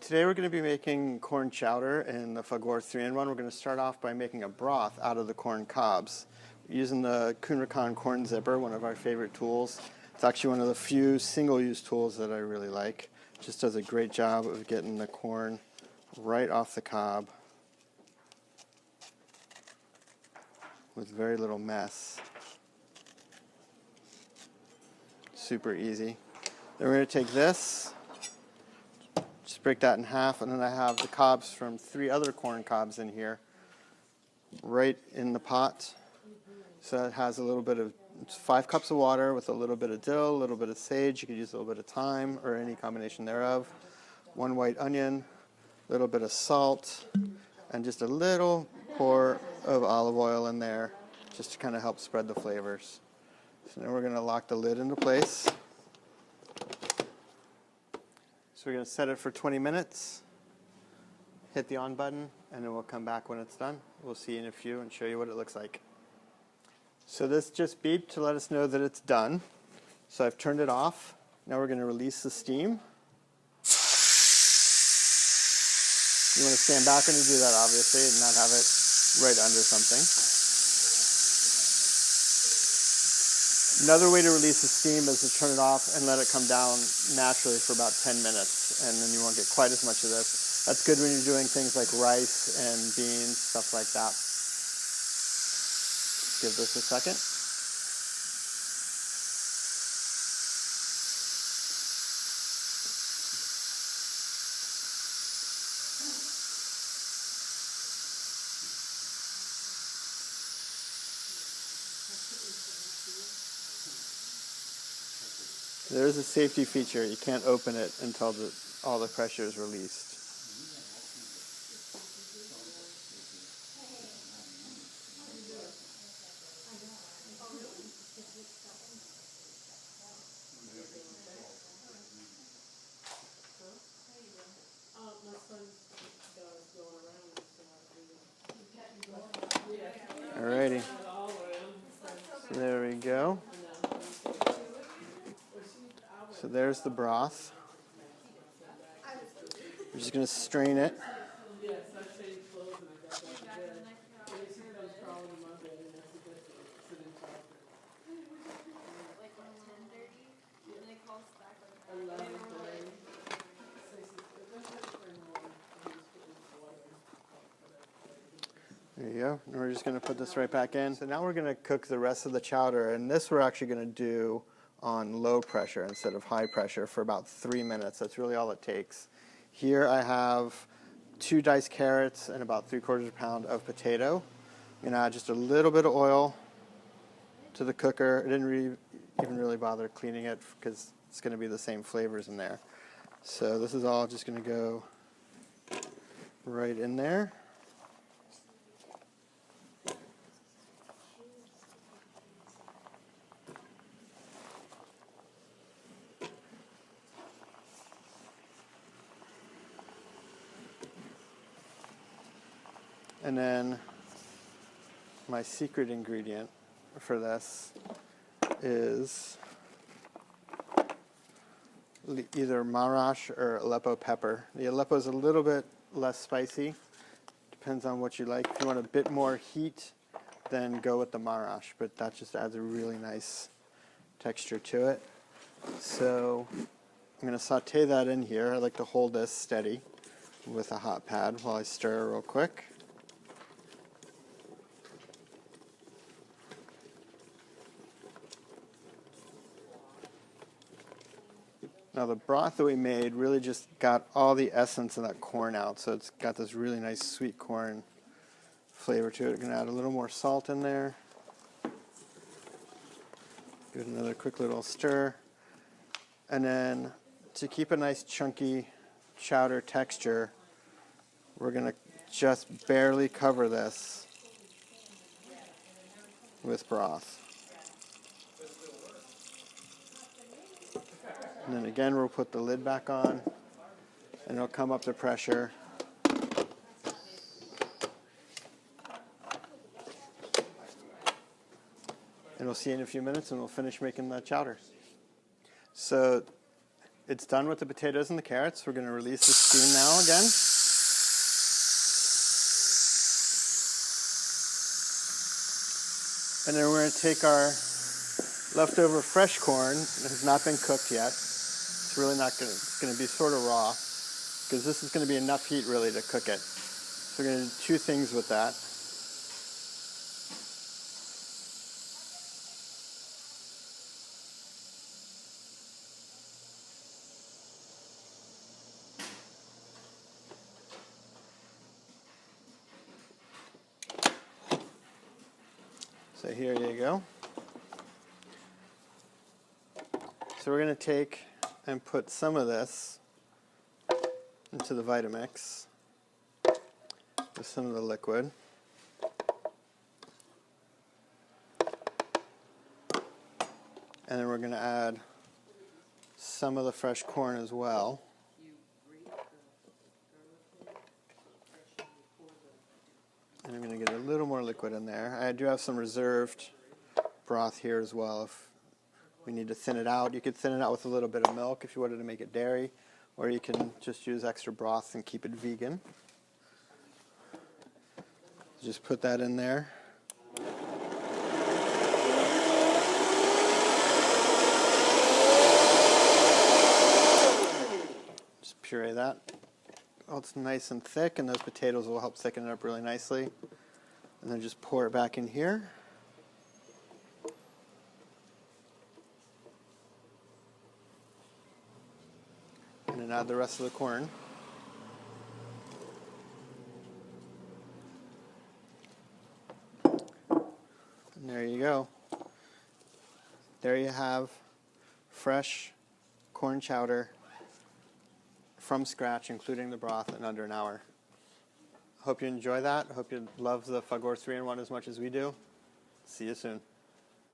Today we're going to be making corn chowder in the Fagor 3-in-1. We're going to start off by making a broth out of the corn cobs. We're using the Kunrakan corn zipper, one of our favorite tools. It's actually one of the few single-use tools that I really like. It just does a great job of getting the corn right off the cob with very little mess. Super easy. Then we're going to take this, just break that in half, and then I have the cobs from 3 other corn cobs in here right in the pot. So it has a little bit of, it's 5 cups of water with a little bit of dill, a little bit of sage. You could use a little bit of thyme or any combination thereof. 1 white onion, a little bit of salt, and just a little pour of olive oil in there just to kind of help spread the flavors. So now we're going to lock the lid into place. So we're going to set it for 20 minutes, hit the on button, and then we'll come back when it's done. We'll see you in a few and show you what it looks like. So this just beeped to let us know that it's done. So I've turned it off. Now we're going to release the steam. You want to stand back when you do that, obviously, and not have it right under something. Another way to release the steam is to turn it off and let it come down naturally for about 10 minutes, and then you won't get quite as much of this. That's good when you're doing things like rice and beans, stuff like that. Give this a second. There's a safety feature. You can't open it until all the pressure is released. Alrighty. So there we go. So there's the broth. We're just going to strain it. There you go. And we're just going to put this right back in. So now we're going to cook the rest of the chowder, and this we're actually going to do on low pressure instead of high pressure for about 3 minutes. That's really all it takes. Here I have 2 diced carrots and about 3/4 pound of potato. I'm going to add just a little bit of oil to the cooker. I didn't even really bother cleaning it because it's going to be the same flavors in there. So this is all just going to go right in there. And then my secret ingredient for this is either Marash or Aleppo pepper. The Aleppo is a little bit less spicy. Depends on what you like. If you want a bit more heat, then go with the Marash, but that just adds a really nice texture to it. So I'm going to saute that in here. I like to hold this steady with a hot pad while I stir real quick. Now the broth that we made really just got all the essence of that corn out, so it's got this really nice sweet corn flavor to it. I'm going to add a little more salt in there. Give it another quick little stir. And then to keep a nice chunky chowder texture, we're going to just barely cover this with broth. And then again, we'll put the lid back on, and it'll come up to pressure. And we'll see you in a few minutes, and we'll finish making the chowder. So it's done with the potatoes and the carrots. We're going to release the steam now again. And then we're going to take our leftover fresh corn that has not been cooked yet. It's really not going to, it's going to be sort of raw because this is going to be enough heat really to cook it. So we're going to do two things with that. So here you go. So we're going to take and put some of this into the Vitamix with some of the liquid. And then we're going to add some of the fresh corn as well. And I'm going to get a little more liquid in there. I do have some reserved broth here as well. If we need to thin it out, you could thin it out with a little bit of milk if you wanted to make it dairy, or you can just use extra broth and keep it vegan. Just put that in there. Just puree that. Oh, it's nice and thick, and those potatoes will help thicken it up really nicely. And then just pour it back in here. And then add the rest of the corn. And there you go. There you have fresh corn chowder from scratch, including the broth, in under an hour. Hope you enjoy that. Hope you love the Fagor 3-in-1 as much as we do. See you soon.